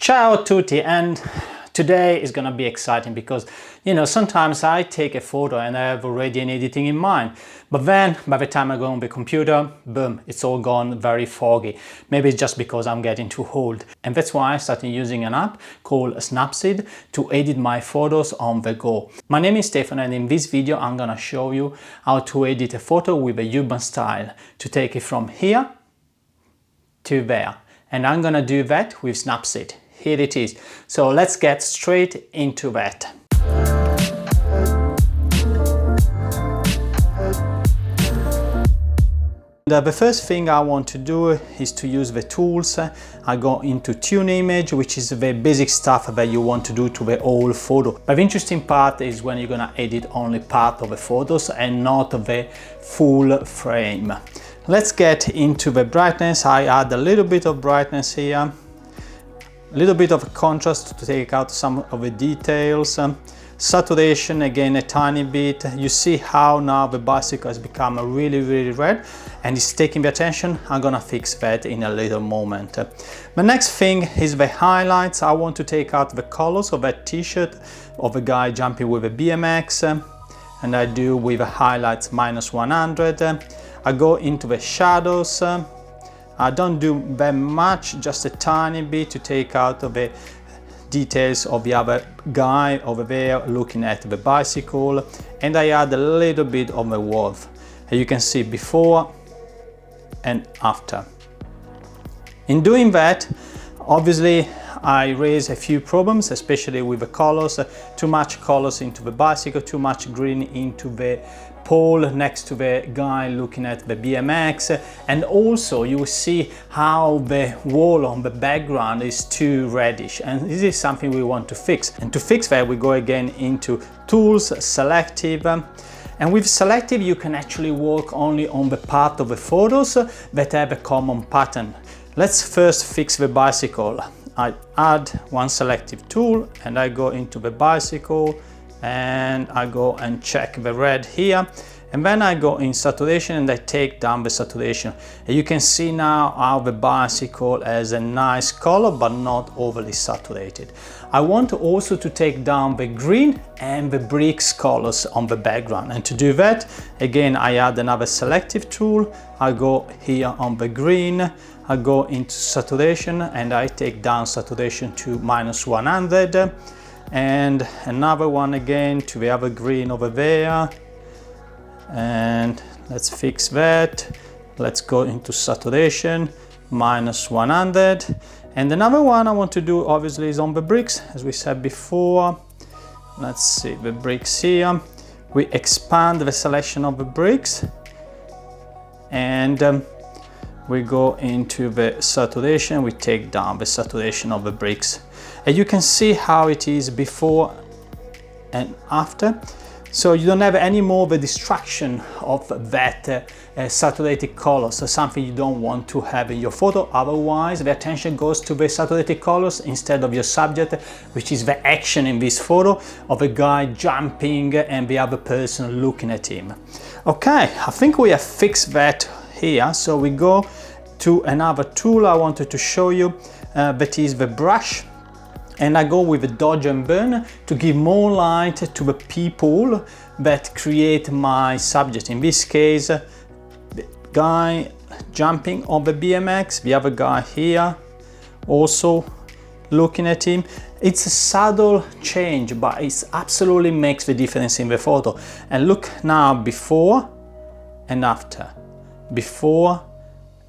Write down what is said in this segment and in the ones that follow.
Ciao tutti, and today is gonna be exciting because sometimes I take a photo and I have already an editing in mind, but then by the time I go on the computer, boom, it's all gone very foggy. Maybe it's just because I'm getting too old, and that's why I started using an app called Snapseed to edit my photos on the go. My name is Stefano, and in this video I'm gonna show you how to edit a photo with a urban style to take it from here to there, and I'm gonna do that with Snapseed. Here it is. So let's get straight into that. The first thing I want to do is to use the tools. I go into Tune Image, which is the basic stuff that you want to do to the whole photo. But the interesting part is when you're gonna edit only part of the photos and not the full frame. Let's get into the brightness. I add a little bit of brightness here. A little bit of contrast to take out some of the details. Saturation again a tiny bit. You see how now the bicycle has become really red and it's taking the attention. I'm gonna fix that in a little moment. The next thing is the highlights. I want to take out the colors of that t-shirt of a guy jumping with a BMX, and I do with the highlights -100. I go into the shadows. I don't do that much, just a tiny bit to take out of the details of the other guy over there looking at the bicycle, and I add a little bit of the warmth. You can see before and after. In doing that, obviously I raise a few problems, especially with the colors. Too much colors into the bicycle, too much green into the pole next to the guy looking at the BMX, and also you will see how the wall on the background is too reddish, and this is something we want to fix. And to fix that, we go again into Tools, Selective, and with Selective you can actually work only on the part of the photos that have a common pattern. Let's first fix the bicycle. I add one selective tool and I go into the bicycle and I go and check the red here, and then I go in saturation and I take down the saturation, and you can see now how the bicycle has a nice color but not overly saturated. I want also to take down the green and the bricks colors on the background, and to do that again I add another selective tool. I go here on the green, I go into saturation and I take down saturation to -100, and another one again to the other green over there, and let's fix that. Let's go into saturation -100, and another one I want to do obviously is on the bricks, as we said before. Let's see the bricks here. We expand the selection of the bricks, and we go into the saturation, we take down the saturation of the bricks. And you can see how it is before and after. So you don't have any more the distraction of that saturated color, so something you don't want to have in your photo. Otherwise the attention goes to the saturated colors instead of your subject, which is the action in this photo of a guy jumping and the other person looking at him. Okay, I think we have fixed that here. So we go to another tool I wanted to show you, that is the brush, and I go with the dodge and burn to give more light to the people that create my subject. In this case, the guy jumping on the BMX, the other guy here also looking at him. It's a subtle change, but it absolutely makes the difference in the photo. And look now, before and after, before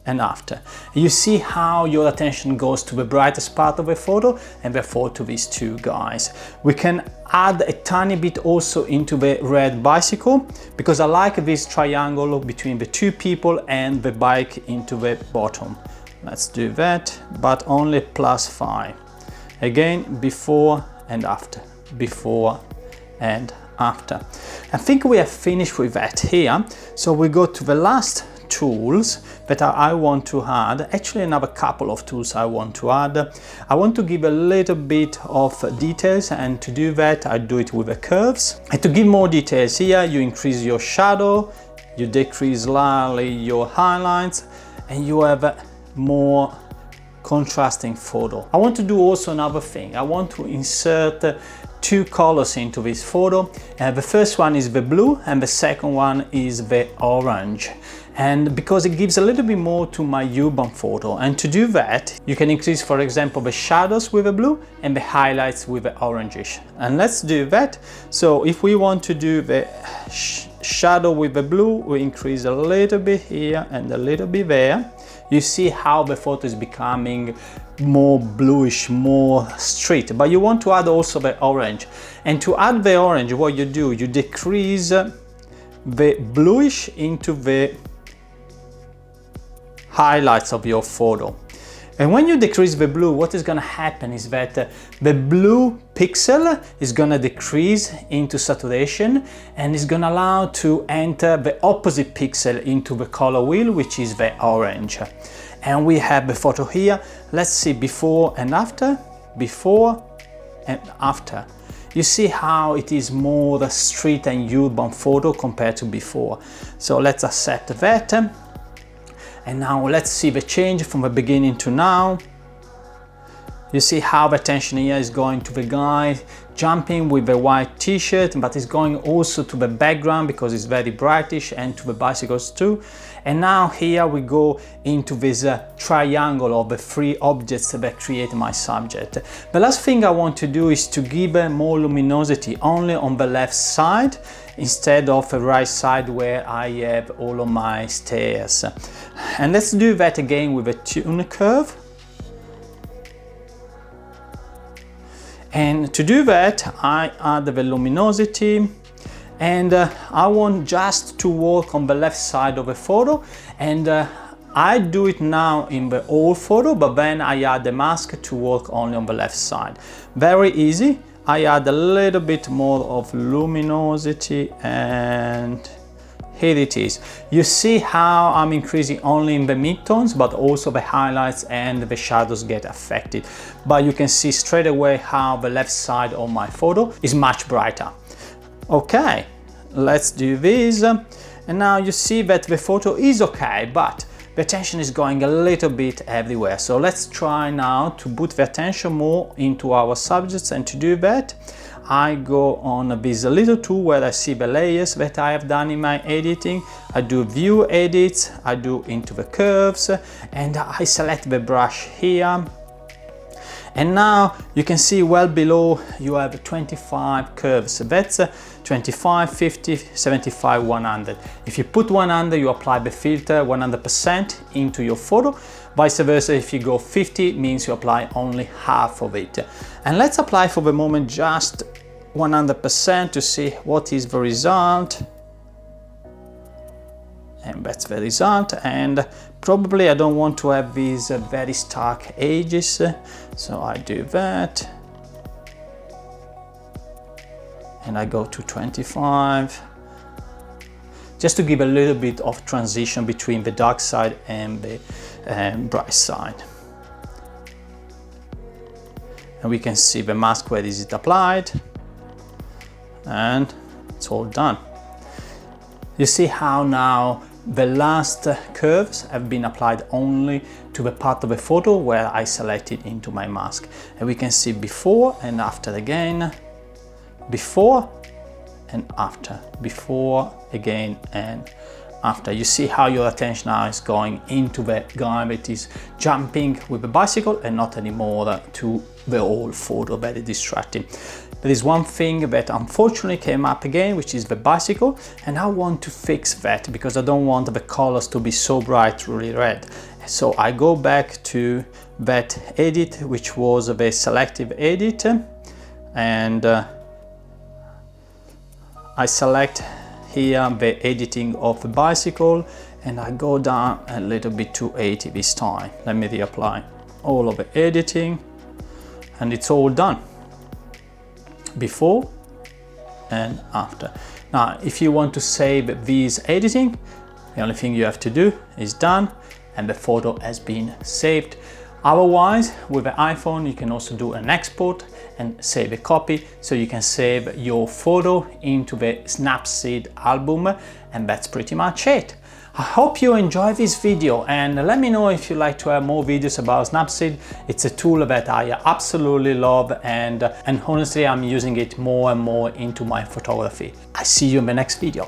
and after. You see how your attention goes to the brightest part of the photo and therefore to these two guys. We can add a tiny bit also into the red bicycle, because I like this triangle between the two people and the bike into the bottom. Let's do that, but only +5. Again, before and after, before and after. I think we have finished with that here. So we go to the last tools that I want to add. Actually, another couple of tools I want to add. I want to give a little bit of details, and to do that I do it with the curves. And to give more details here, you increase your shadow, you decrease slightly your highlights, and you have more contrasting photo. I want to do also another thing. I want to insert two colors into this photo. The first one is the blue and the second one is the orange. And because it gives a little bit more to my urban photo, and to do that you can increase, for example, the shadows with the blue and the highlights with the orangish. And let's do that. So if we want to do the shadow with the blue, we increase a little bit here and a little bit there. You see how the photo is becoming more bluish, more street, but you want to add also the orange. And to add the orange, what you do, you decrease the bluish into the highlights of your photo. And when you decrease the blue, what is going to happen is that the blue pixel is going to decrease into saturation and is going to allow to enter the opposite pixel into the color wheel, which is the orange. And we have the photo here. Let's see before and after, before and after. You see how it is more the street and urban photo compared to before. So let's accept that. And now let's see the change from the beginning to now. You see how the attention here is going to the guy jumping with the white t-shirt, but it's going also to the background because it's very brightish, and to the bicycles too. And now here we go into this triangle of the three objects that create my subject. The last thing I want to do is to give more luminosity only on the left side instead of the right side where I have all of my stairs. And let's do that again with a tune curve. And to do that, I add the luminosity, and I want just to work on the left side of the photo, and I do it now in the whole photo, but then I add the mask to work only on the left side. Very easy. I add a little bit more of luminosity, and here it is. You see how I'm increasing only in the midtones, but also the highlights and the shadows get affected. But you can see straight away how the left side of my photo is much brighter. Okay, let's do this. And now you see that the photo is okay, but the attention is going a little bit everywhere. So let's try now to put the attention more into our subjects, and to do that, I go on this little tool where I see the layers that I have done in my editing. I do view edits, I do into the curves, and I select the brush here. And now you can see well below you have 25 curves. That's 25, 50, 75, 100. If you put 100, you apply the filter 100% into your photo. Vice versa, if you go 50, means you apply only half of it. And let's apply for the moment just 100% to see what is the result. And that's the result. And probably I don't want to have these very stark edges, so I do that. And I go to 25, just to give a little bit of transition between the dark side and the bright side. And we can see the mask where is it applied, and it's all done. You see how now the last curves have been applied only to the part of the photo where I selected into my mask. And we can see before and after again, before and after, before again and after. You see how your attention now is going into the guy that is jumping with the bicycle and not anymore to the whole photo, very distracting. There is one thing that unfortunately came up again, which is the bicycle, and I want to fix that because I don't want the colors to be so bright really red. So I go back to that edit, which was the selective edit, and I select here the editing of the bicycle, and I go down a little bit to 80 this time. Let me reapply all of the editing, and it's all done. Before and after. Now, if you want to save this editing, the only thing you have to do is done, and the photo has been saved. Otherwise, with the iPhone, you can also do an export and save a copy, so you can save your photo into the Snapseed album, and that's pretty much it. I hope you enjoyed this video, and let me know if you'd like to have more videos about Snapseed. It's a tool that I absolutely love, and honestly I'm using it more and more into my photography. I see you in the next video.